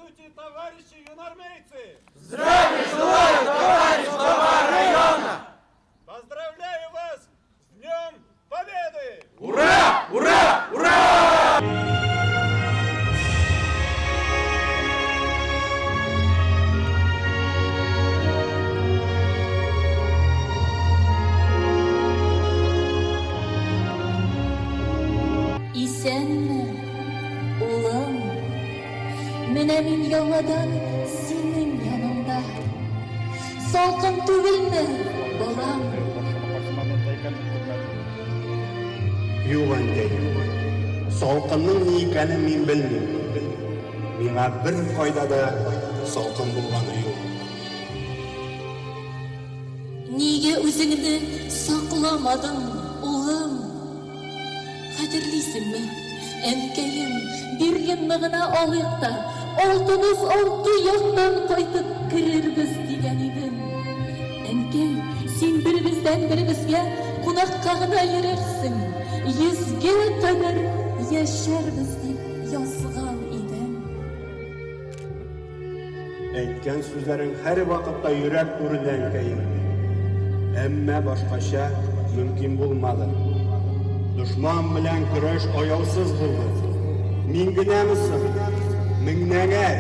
Здравствуйте, товарищи юноармейцы! Здравия желаю, товарищ глава района! Поздравляю вас с Днем Победы! Ура! Ура! Ура! İsenme, ulan, menemin yalan senin yanında. Salkın түгелме, балам. Юк, әнкәй, салкынның ни икәнен мин белмим. Миңа бер кайда да салкын булганы юк. Нигә үзеңне сакламадың, улым? Хәтерлисеңме? Әнкәем, бер янны гына алыйк та, алтыбыз алты яктан кайтып керербез дигән идем. Әнкәй, син беребездән-беребезгә кунакка гына йөрерсең, 100гә кадәр яшәрбез дип язган идем. Әйткән сүзләрең һәр вакытта йөрәк түрендә, әнкәем. Әмма башкача мөмкин булмады. Душман белән көрәш аяусыз булды. Мин генәме соң? Меңнәгәр,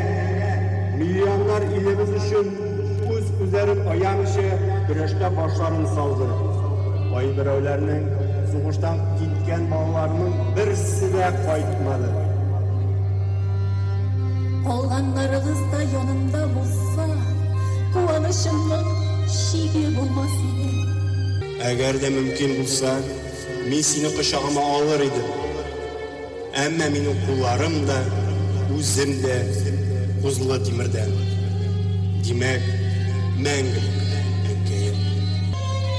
миллионнар илебез өчен үз үзләрен аямыйча көрәштә башларын салды. Кайберәүләрнең сугыштан киткән балаларының берсе дә кайтмады. Калганнарыгыз да янымда булса, куанычымның чиге булмас иде. Әгәр дә мөмкин булса, мин сине кочагыма алыр идем. Әмма минем кулларым да, үзем дә кузлы тимердән. Димәк, мәңгелек, әнкәем.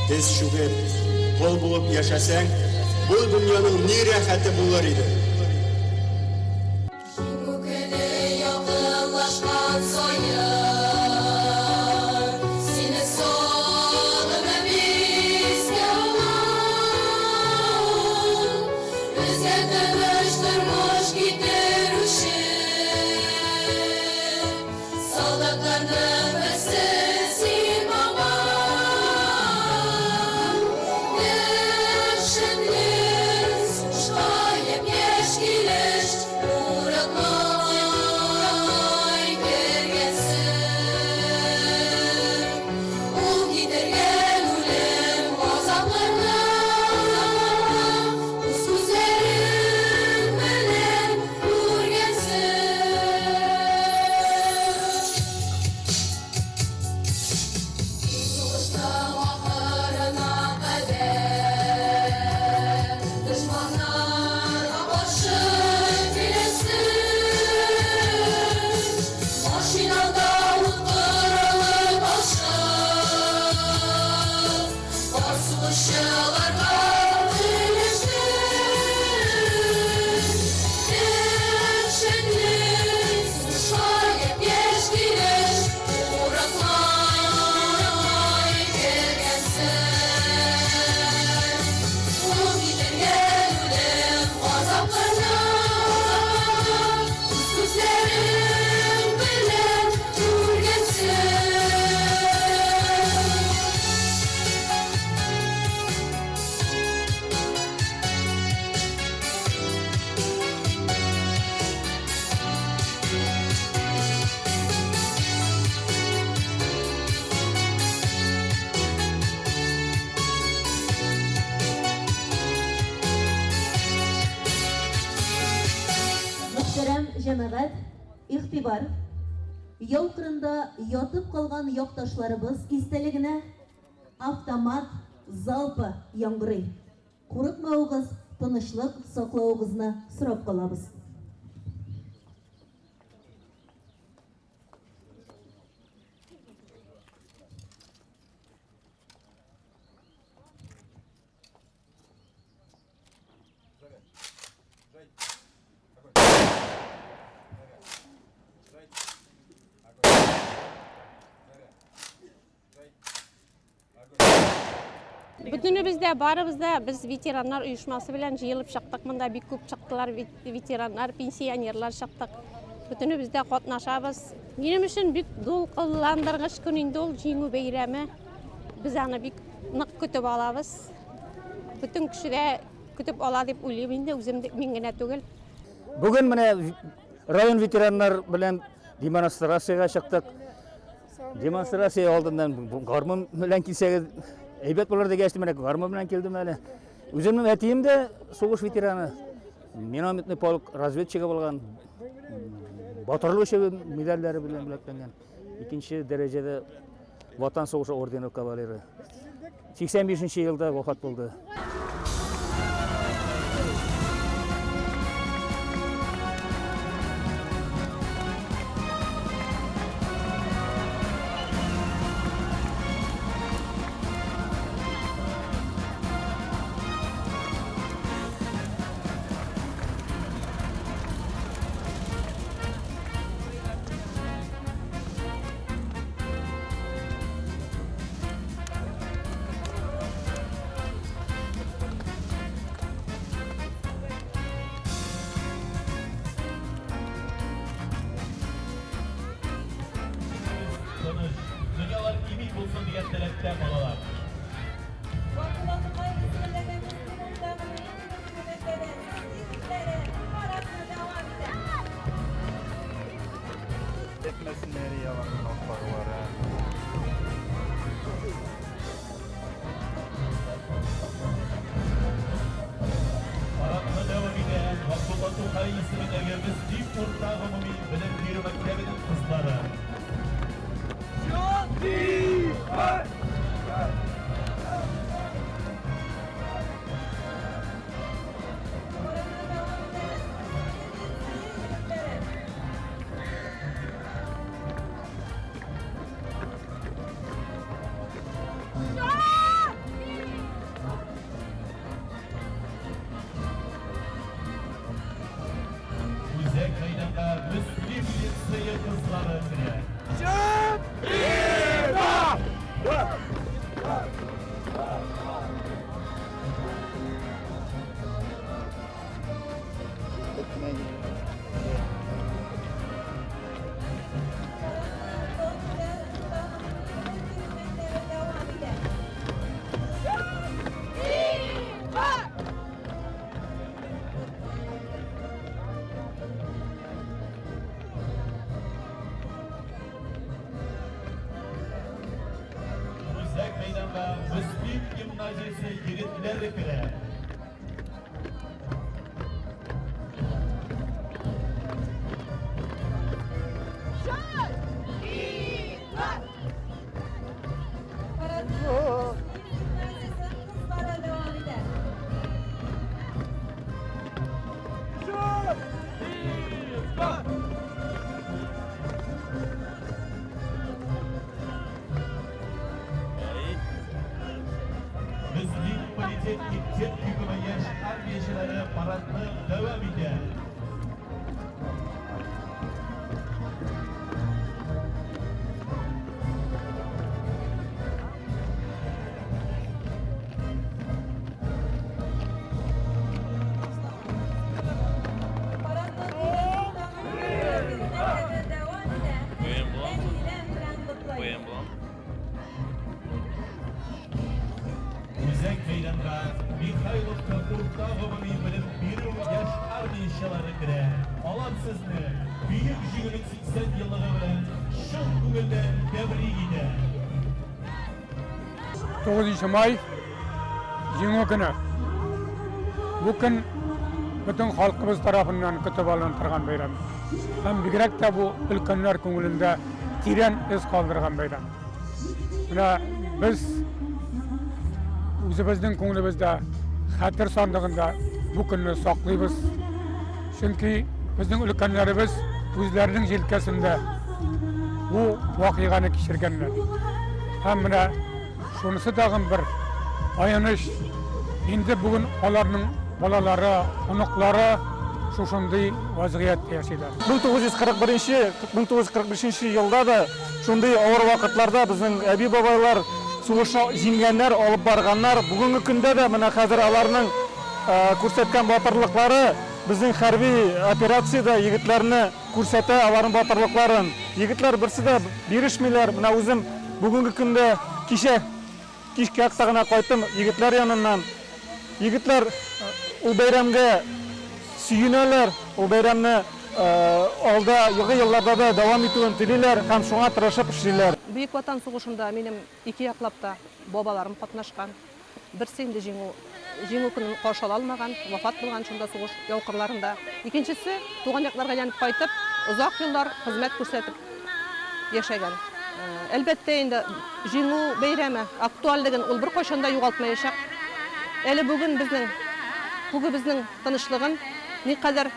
Тез чүгеп, кол булып яшәсәң, бу дөньяның ни рәхәте булыр иде. Җиңү көне якынлашкан саен, сине сагынып искә алам. Безгә тыныч тормыш китерүче, солдатларның берсен син бабам. Дәшенлес шаеп яшь килеш, уратмай кергәнсең. Ул китергән үлем газапларны, үз күзләрең белән күргәнсең. Сугыштың ахырына кадәр дошманнарга каршы киләсең. Машинада утырылып ашап, бар сугышчыларга белешең. Дәшенлес шаеп яшь килеш, уратмай кергәнсең. Ул китергән үлем газапларны, үз күзләрең белән күргәнсең. Мөхтәрәм җәмәгать, игътибар. Яу кырында ятып калган якташларыбыз истәлегенә автомат залпы яңгырый. Курыкмауыгыз, тынычлык саклауыгызны сорап калабыз. Бүтүнүбүздө барыбызда биз ветерандар уюшмасы менен жыйылып чыктык. Мында бик көп чыктылар ветерандар, пенсионерлар чыктык. Бүтүнүбүз да катнашабыз. Менин үчүн бик дулкуландыргыч күнүндө ул жеңүү бейрами. Биз аны бик нык күтүп алабыз. Бүтүн киши да күтүп ала деп ойлойм. Инде өзүм мен гана түгел. Бүгін міне район ветерандар білен демонстрацияға шықтық. Демонстрация алдынан гармон білен келсегі әйбет болар деп ешті, міне гармон білен келдім әлі. Өзімнің әтейім де соғыш ветераны. Минометный полк разведчигі болған. Батырлы шебі медальдары білен бүлектенген. Екінші дәрежеде Ватан соғышы ордені кавалері. 85 жылда вафат болды. Dünyalar iyi bulsun diye dilekte balalar. Etmesinler yalanın noktaları. Paratlı devam eden Abdullah Tuhay ismini egerimiz Dip Urtağımı bilen bir mektebinin kızları. Müzik meydanda Müslüm Liseye kızları bile. Müzik meydanda Müslüm Gimnazisi yiğitler bile. Müslüm Politik İlçe Hükümü Yaş Harbiyeşileri paradını devam eder. Müzik meydanda Mikhailovka Kurtağımı bilen bir yaş harbiyeşileri bile. Alan sizni büyük jüngülük 80 yıllığı bilen şın көңілден tebrik eder. 9 may жеңүү күнү. Bu gün bütün halkımız tarafından kütüp alıntıran bayram. Hem bigrak da bu ülkenler көңілінде terin iz kaldırgan bayram. Mine biz özümüzün көңілімізде hatır sandığında bu günü saklayız. Çünkü bizim ülkenlerimiz özlerinin jelkesinde bu vakıyanı geçirgenler. Hem mine şunысы dağın bir ayanış. Endi bugün onların balaları, onuqları şuşunday vaziyette yaşaylar. 1941 yılda da şunday ağır vakitlarda bizim әби бабайлар soğuşa жеңгенler, alıp barganlar, bugünkü günde de mine hazır alarının көрсеткен батырлыклары bizning harbiy operatsiyada yigitlarni көрсәтә аларның батырлыкларын. Егетләр берсе дә бирешмиләр. Менә үзем бүгенге көндә кичке якта гына кайттым егетләр яныннан. Егетләр ул бәйрәмгә сөенәләр, ул бәйрәмне алда елларда да дәвам итүен телиләр һәм шуңа тырышып эшлиләр. Бөек Ватан сугышында минем ике яклап та бабаларым катнашкан. Берсе инде җиңү көнен каршы ала алмаган, вафат булган шунда сугыш яукырларында. Икенчесе туган якларга янып кайтып, озак еллар хезмәт күрсәтеп яшәгән. Әлбәттә инде җиңү бәйрәме актуальлыгын ул беркайчан да югалтмаячак. Әле бүген безнең тынычлыгын никадәр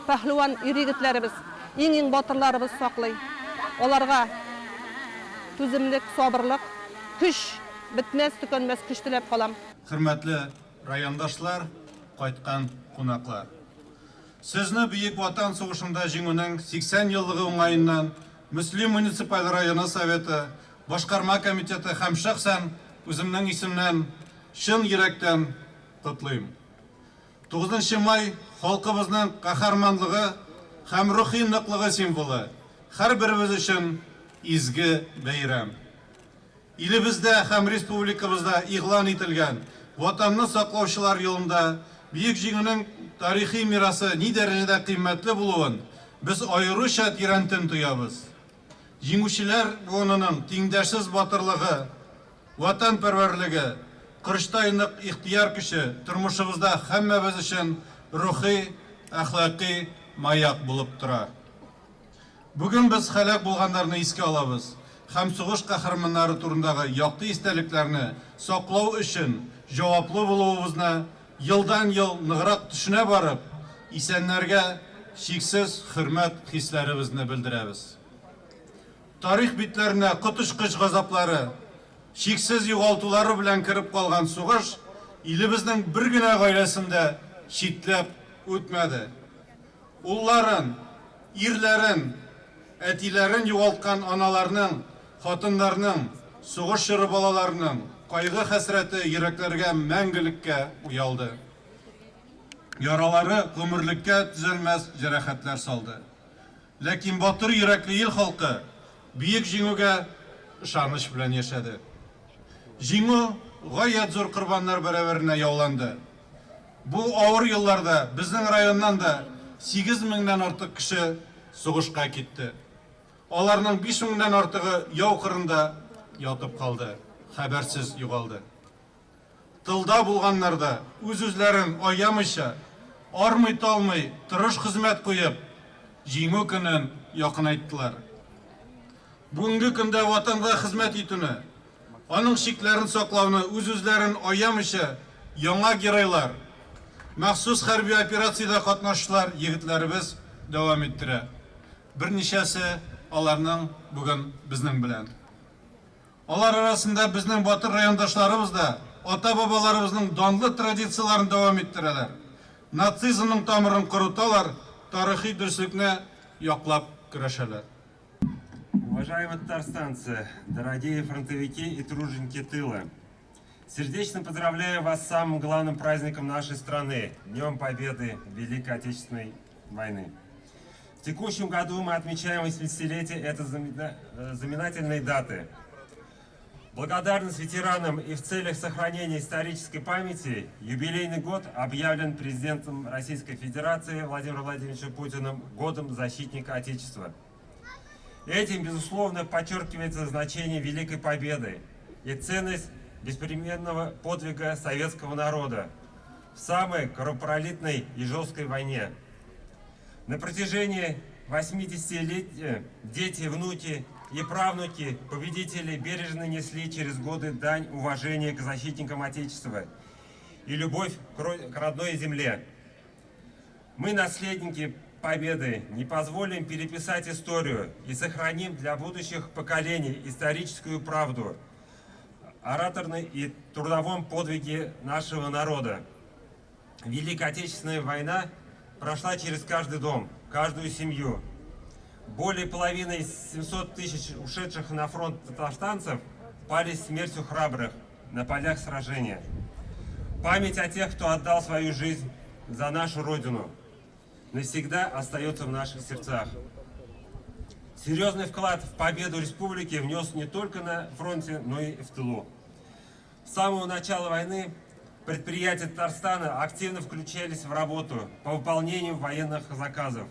пәһлеван ир-егетләребез, иң батырларыбыз саклый. Аларга түземлек, сабырлык, көч, бетмәс, төкәнмәс көч теләп калам. Хөрмәтле райондашлар, кайткан кунаклар. Сезне Бөек Ватан сугышында җиңүнең 80 еллыгы уңаеннан Мөслим муниципаль районы советы, башкарма комитеты һәм шәхсән үземнең исемнән чын йөрәктән котлыйм. 9 май халкыбызның каһарманлыгы һәм рухи ныклыгы символы. Һәрберебез өчен изге бәйрәм. Илебездә һәм республикабызда игълан ителгән Ватанны саклаучылар юлында бөек җиңүнең тарихи мирасы ни дәрәҗәдә кыйммәтле булуын без аеруча тирәнтен тоябыз. Җиңүчеләр буынының тиңдәшсез батырлыгы, ватанпәрвәрлеге, кырыштай нык ихтияр көче тормышыбызда һәммәбез өчен рухи, әхлакый маяк булып тора. Бүген без һәлак булганнарны искә алабыз һәм сугыш каһарманнары турындагы якты истәлекләрне саклау өчен җаваплы булуыбызны елдан-ел ныграк төшенә барып, исәннәргә чиксез хөрмәт хисләребезне белдерәбез. Тарих битләренә котышкыч газаплары, чиксез югалтулары белән кирип калган сугыш илебезнең бер генә гаиләсендә читләп үтмәде. Улларын, ирләрен, әтиләрен югалткан аналарның, хатыннарның, сугыш чоры балаларының кайгы хәсрәте йөрәкләргә мәңгелеккә уялды. Яралары гомерлеккә төзәлмәс җәрәхәтләр салды. Ләкин батыр йөрәкле ил халкы бөек җиңүгә ышаныч белән яшәде. Җиңү гаять зур корбаннар бәрабәренә яуланды. Бу авыр елларда безнең районнан да 8 меңнән артык кеше сугышка китте. Аларның 5 меңнән артыгы яу кырында ятып калды, хәбәрсез югалды. Тылда булганнар да үз-үзләрен аямыйча, армый-талмый, тырыш хезмәт куеп, җиңү көнен якынайттылар. Бүгенге көндә ватанга хезмәт итүне, аның шикләрен саклауны үз-үзләрен аямыйча яңа геройлар, махсус хәрби операциядә катнашучылар егетләребез дәвам иттерә. Берничәсе аларның бүген безнең белән. Алар арасында безнең батыр райондашларыбыз да ата-бабаларыбызның данлы традицияларын дәвам иттерәләр. Нацизмның тамырын корыталар, тарихи дөреслекне яклап көрәшәләр. Уважаемые татарстанцы, дорогие фронтовики и труженики тыла, сердечно поздравляю вас с самым главным праздником нашей страны – Днем Победы в Великой Отечественной войны. В текущем году мы отмечаем 80-летие этой знаменательной даты. Благодарность ветеранам и в целях сохранения исторической памяти юбилейный год объявлен президентом Российской Федерации Владимиром Владимировичем Путиным годом защитника Отечества. Этим, безусловно, подчеркивается значение Великой Победы и ценность беспримерного подвига советского народа в самой кровопролитной и жесткой войне. На протяжении 80 лет дети, внуки и правнуки победителей бережно несли через годы дань уважения к защитникам Отечества и любовь к родной земле. Мы, наследники Победы, не позволим переписать историю и сохраним для будущих поколений историческую правду о ораторной и трудовом подвиге нашего народа. Великая Отечественная война прошла через каждый дом, каждую семью. Более половины 700 тысяч ушедших на фронт татарстанцев пали смертью храбрых на полях сражения. Память о тех, кто отдал свою жизнь за нашу Родину. навсегда остается в наших сердцах. Серьезный вклад в победу республики внес не только на фронте, но и в тылу. С самого начала войны предприятия Татарстана активно включались в работу по выполнению военных заказов.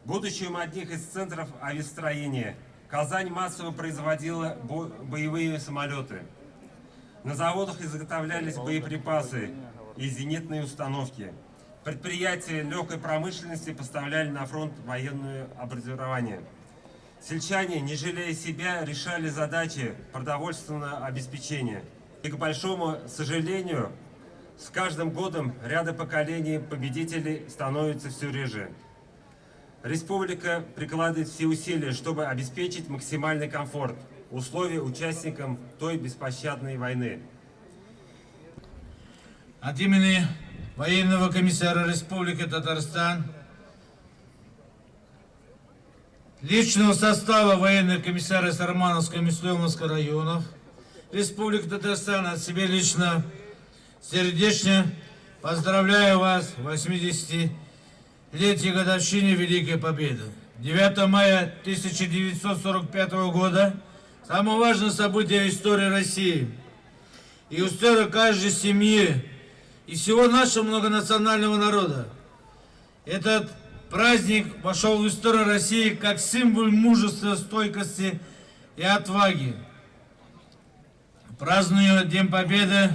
Будучи одним из центров авиастроения, Казань массово производила боевые самолеты. На заводах изготовлялись боеприпасы и зенитные установки. Предприятия легкой промышленности поставляли на фронт военное оборудование. Сельчане, не жалея себя, решали задачи продовольственного обеспечения. И, к большому сожалению, с каждым годом ряда поколений победителей становится все реже. Республика прикладывает все усилия, чтобы обеспечить максимальный комфорт, условия участникам той беспощадной войны. От имени военного комиссара Республики Татарстан, личного состава военных комиссаров Сармановского и Мисломовского районов Республики Татарстан от себя лично сердечно поздравляю вас в 80-летие годовщине Великой Победы. 9 мая 1945 года – самое важное событие в истории России и в истории каждой семьи и всего нашего многонационального народа. Этот праздник вошел в историю России как символ мужества, стойкости и отваги. Празднуя День Победы,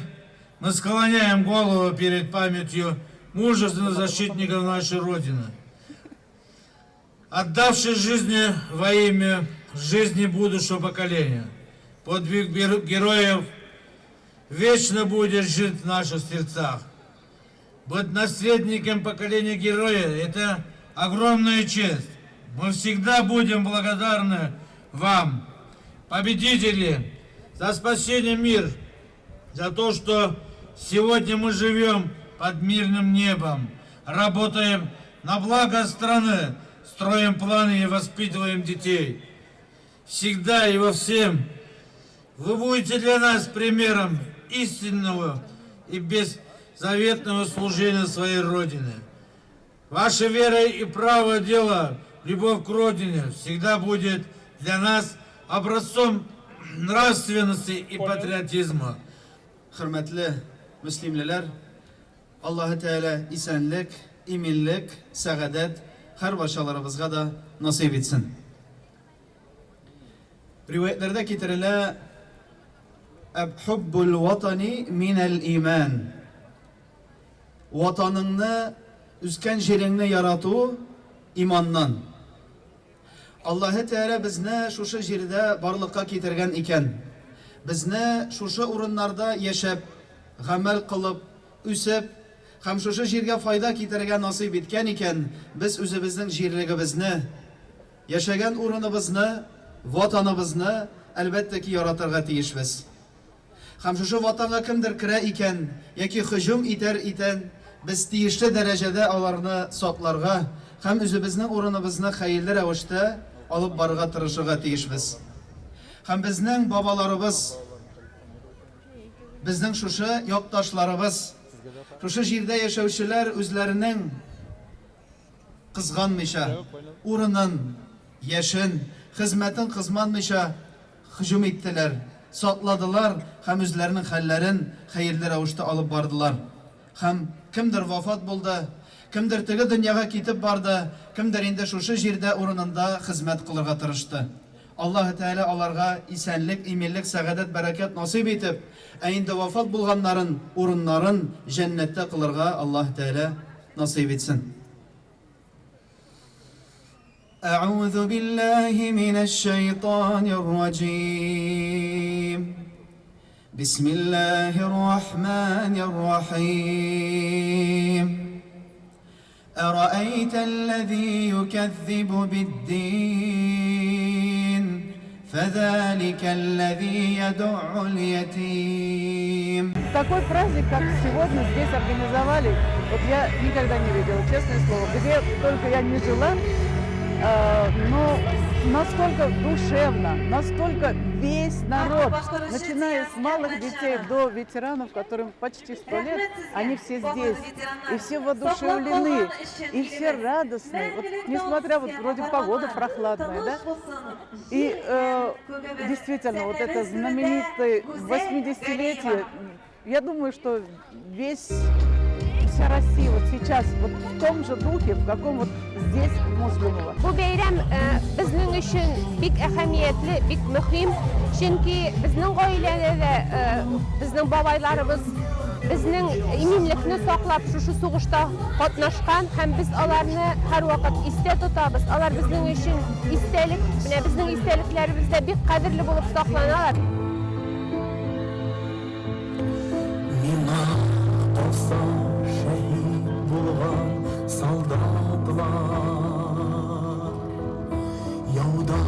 мы склоняем голову перед памятью мужественных защитников нашей Родины, отдавших жизни во имя жизни будущего поколения. Подвиг героев вечно будет жить в наших сердцах. Быть наследником поколения героя – это огромная честь. Мы всегда будем благодарны вам, победители, за спасение мира, за то, что сегодня мы живем под мирным небом, работаем на благо страны, строим планы и воспитываем детей. Всегда и во всем вы будете для нас примером истинного и беззаветного служения своей Родине. Ваша вера и правое дело, любовь к Родине всегда будет для нас образцом нравственности и патриотизма. Hürmetli Müslümanlar, Allah-u Teala isenlik, iminlik, saadet her başalarımızga da nasip etsin. Rivayetlerde getirilen Hubbul vatani minel iman. Vatanını, üsken jerini yaratu imandan. Allah-u Teala bizni şuşu jirde barlıkka getirgen iken, bizni şuşu urunlarda yaşap, gamel kılıp, üsep, hem şuşu jirge fayda getirgen nasip etken iken, biz özümüzün jirligimizni, yaşagan urunimizni, vatanimizni elbette ki yaratırga tiyişmiz. Hem şuşu vatanga kimdir kire iken, yaki hücum iter iten, biz tiyişli derecede alarını saklarga, hem özümüzün urunimizni hayırlı revişte alıp barıga tırışıga tiyişmiz. Hem bizning babalarımız, bizning şuşu yoktaşlarımız, şuşu jirde yaşavşiler özlerinin kızganmışa, urunun, yaşın, hizmetin kızmanmışa hücum ettiler, sakladılar, hem özlerinin hallerin hayırlı revişte alıp bardılar. Hem kimdir vafat buldu, kimdir tigi dünyaya ketip bardı, kimdir indi şuşu jirde urununda hizmet kılırga tırıştı. Allah-u Teala alarga isenlik, iminlik, saadet, bereket nasip etip, indi vafat bulganların urunların cennette kılırga Allah-u Teala nasip etsin. Eûzu billahi mineşşeytanirracim. Bismillahirrahmanirrahim. أرأيت الذي يكذب بالدين فذلك الذي يدع اليتيم. Такой праздник, как сегодня здесь организовали, вот я никогда не видела, честное слово. Где только я не жила, но настолько душевно, настолько весь народ, начиная с малых детей до ветеранов, которым почти 100 лет, они все здесь. И все воодушевлены, и все радостные. Вот, несмотря, вот вроде погода прохладная, да? И действительно, вот это знаменитое 80-летие, я думаю, что вся Россия вот сейчас вот в том же духе, в каком вот здесь в Музлумово. Bu bayram bizning uchun bek ahamiyatli, bek muhim. Chunki bizning oilalarda bizning boboylarimiz bizning immunlikni saqlab shu so'g'ishda qatnashgan ham biz ularni har vaqt esda tutamiz. Ular bizning uchun esdalik, bizning esdaliklarimizda bek qadrli bo'lib saqlanadi. Şehit bulgan saldatlar Yavda